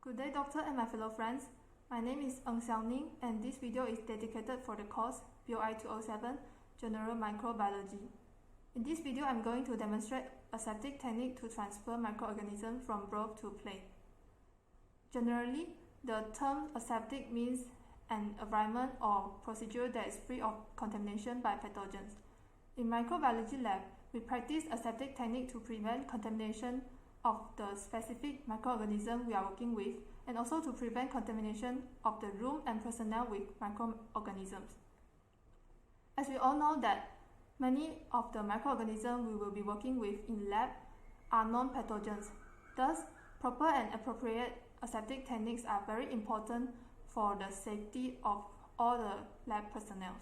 Good day, doctor and my fellow friends. My name is Ng Xiaoning, and this video is dedicated for the course BOI 207 General Microbiology. In this video, I'm going to demonstrate aseptic technique to transfer microorganisms from broth to plate. Generally, the term aseptic means an environment or procedure that is free of contamination by pathogens. In microbiology lab, we practice aseptic technique to prevent contamination of the specific microorganism we are working with, and also to prevent contamination of the room and personnel with microorganisms. As we all know that many of the microorganisms we will be working with in lab are non-pathogens. Thus, proper and appropriate aseptic techniques are very important for the safety of all the lab personnel.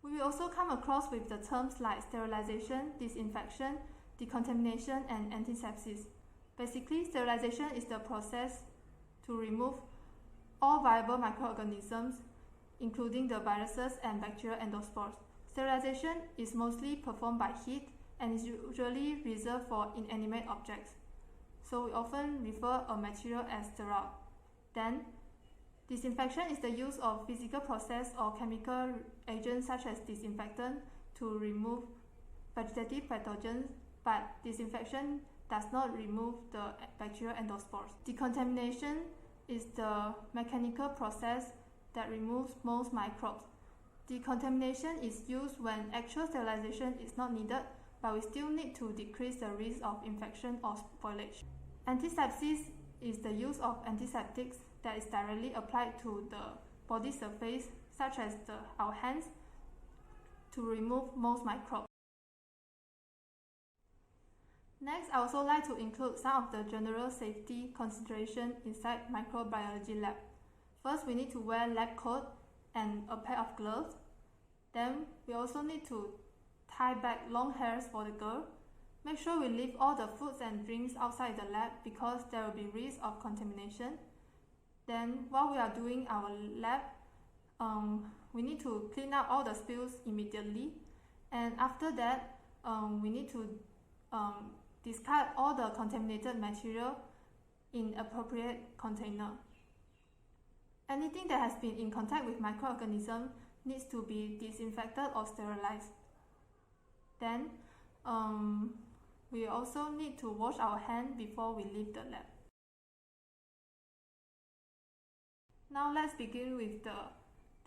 We will also come across with the terms like sterilization, disinfection, decontamination, and antisepsis. Basically, sterilization is the process to remove all viable microorganisms, including the viruses and bacterial endospores. Sterilization is mostly performed by heat and is usually reserved for inanimate objects. So we often refer a material as sterile. Then, disinfection is the use of physical process or chemical agents such as disinfectant to remove vegetative pathogens, but disinfection does not remove the bacterial endospores. Decontamination is the mechanical process that removes most microbes. Decontamination is used when actual sterilization is not needed, but we still need to decrease the risk of infection or spoilage. Antisepsis is the use of antiseptics that is directly applied to the body surface, such as our hands, to remove most microbes. Next, I also like to include some of the general safety considerations inside microbiology lab. First, we need to wear lab coat and a pair of gloves. Then, we also need to tie back long hairs for the girl. Make sure we leave all the foods and drinks outside the lab because there will be risk of contamination. Then, while we are doing our lab, we need to clean up all the spills immediately. And after that, we need to discard all the contaminated material in appropriate container. Anything that has been in contact with microorganisms needs to be disinfected or sterilized. Then, we also need to wash our hands before we leave the lab. Now let's begin with the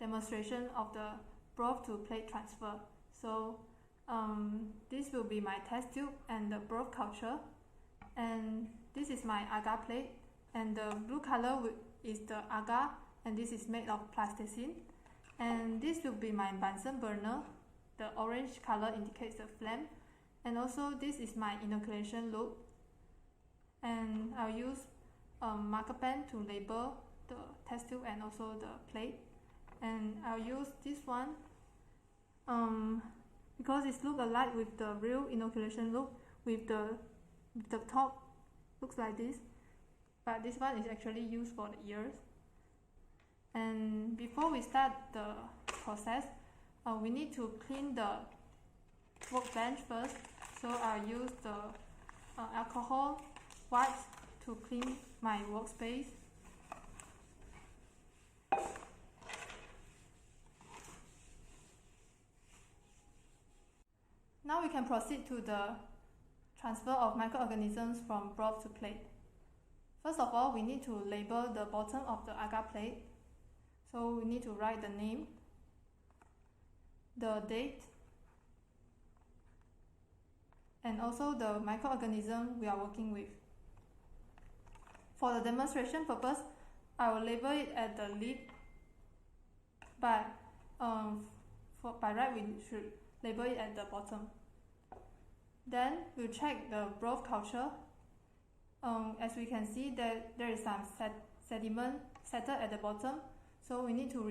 demonstration of the broth to plate transfer. So this will be my test tube and the broth culture, and this is my agar plate, and the blue color is the agar, and this is made of plasticine, and this will be my Bunsen burner. The orange color indicates the flame, and also this is my inoculation loop, and I'll use a marker pen to label the test tube and also the plate, and I'll use this one because it looks alike with the real inoculation loop, with the top looks like this, but this one is actually used for the ears. And before we start the process, we need to clean the workbench first, so I'll use the alcohol wipes to clean my workspace. Now we can proceed to the transfer of microorganisms from broth to plate. First of all, we need to label the bottom of the agar plate. So we need to write the name, the date, and also the microorganism we are working with. For the demonstration purpose, I will label it at the lid, but by right we should label it at the bottom. Then we'll check the broth culture. As we can see that there is some sediment settled at the bottom, so we need to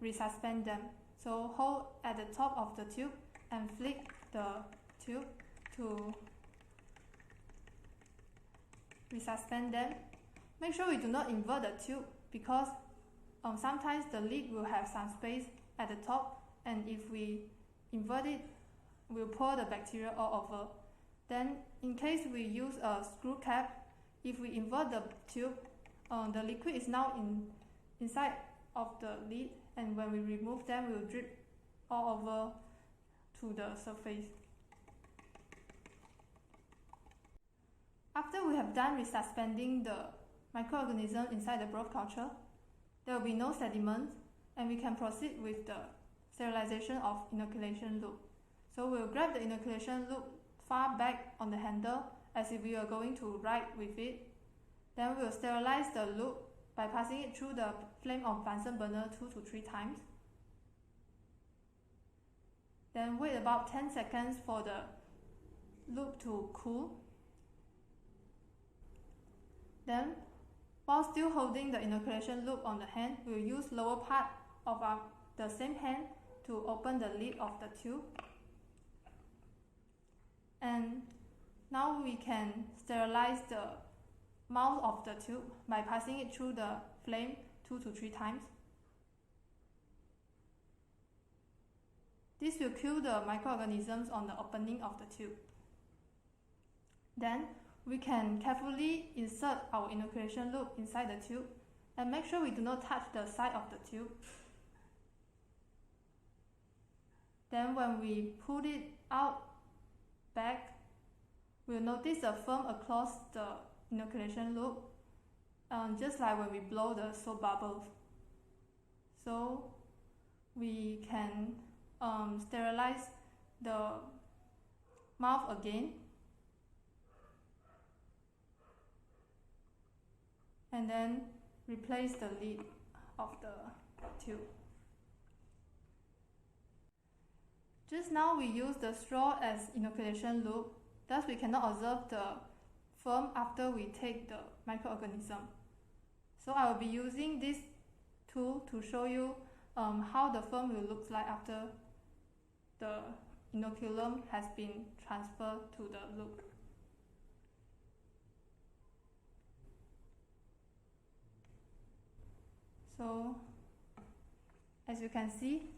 resuspend them. So hold at the top of the tube and flick the tube to resuspend them. Make sure we do not invert the tube because sometimes the lid will have some space at the top, and if we invert it, we'll pour the bacteria all over. Then, in case we use a screw cap, if we invert the tube, the liquid is now inside of the lid, and when we remove them, it will drip all over to the surface. After we have done resuspending the microorganism inside the broth culture, there will be no sediment, and we can proceed with the sterilization of inoculation loop. So we'll grab the inoculation loop far back on the handle as if we are going to write with it. Then we'll sterilize the loop by passing it through the flame of Bunsen burner 2 to 3 times. Then wait about 10 seconds for the loop to cool. Then, while still holding the inoculation loop on the hand, we'll use lower part of the same hand to open the lid of the tube. And now we can sterilize the mouth of the tube by passing it through the flame 2 to 3 times. This will kill the microorganisms on the opening of the tube. Then we can carefully insert our inoculation loop inside the tube and make sure we do not touch the side of the tube. Then when we pull it out back, we'll notice the film across the inoculation loop, just like when we blow the soap bubbles. So we can sterilize the mouth again, and then replace the lid of the tube. Just now we used the straw as inoculation loop, thus we cannot observe the film after we take the microorganism. So I will be using this tool to show you how the film will look like after the inoculum has been transferred to the loop. So, as you can see,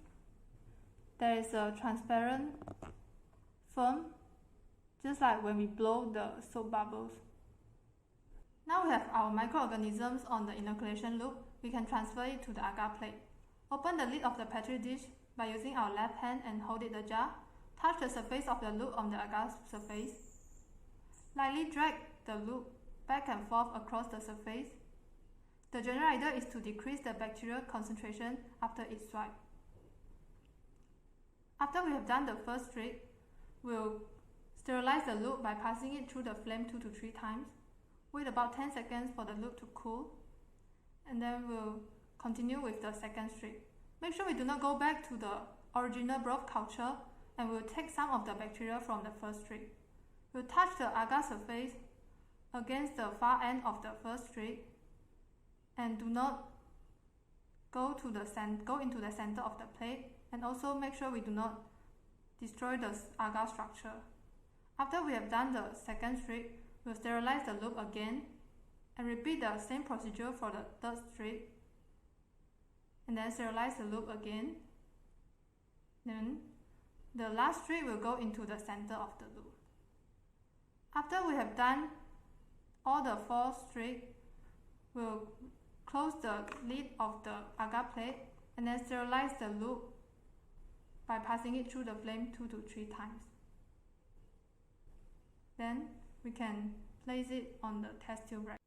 there is a transparent film, just like when we blow the soap bubbles. Now we have our microorganisms on the inoculation loop. We can transfer it to the agar plate. Open the lid of the petri dish by using our left hand and hold it ajar. Touch the surface of the loop on the agar surface. Lightly drag the loop back and forth across the surface. The general idea is to decrease the bacterial concentration after each swipe. After we have done the first strip, we'll sterilize the loop by passing it through the flame 2 to 3 times. Wait about 10 seconds for the loop to cool, and then we'll continue with the second strip. Make sure we do not go back to the original broth culture, and we'll take some of the bacteria from the first strip. We'll touch the agar surface against the far end of the first strip, and do not go into the center of the plate, and also make sure we do not destroy the agar structure. After we have done the second strip, we'll sterilize the loop again and repeat the same procedure for the third strip, and then sterilize the loop again. Then the last strip will go into the center of the loop. After we have done all the 4 strips, we'll close the lid of the agar plate and then sterilize the loop by passing it through the flame 2 to 3 times. Then we can place it on the test tube rack.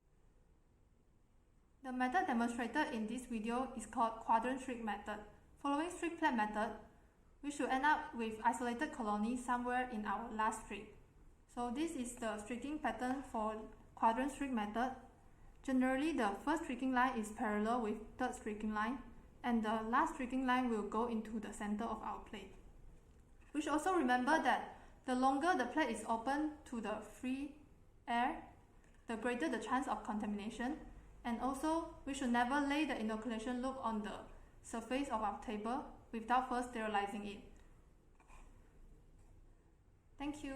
The method demonstrated in this video is called quadrant streak method. Following streak plate method, we should end up with isolated colonies somewhere in our last streak. So this is the streaking pattern for quadrant streak method. Generally, the first streaking line is parallel with third streaking line, and the last streaking line will go into the center of our plate. We should also remember that the longer the plate is open to the free air, the greater the chance of contamination, and also we should never lay the inoculation loop on the surface of our table without first sterilizing it. Thank you.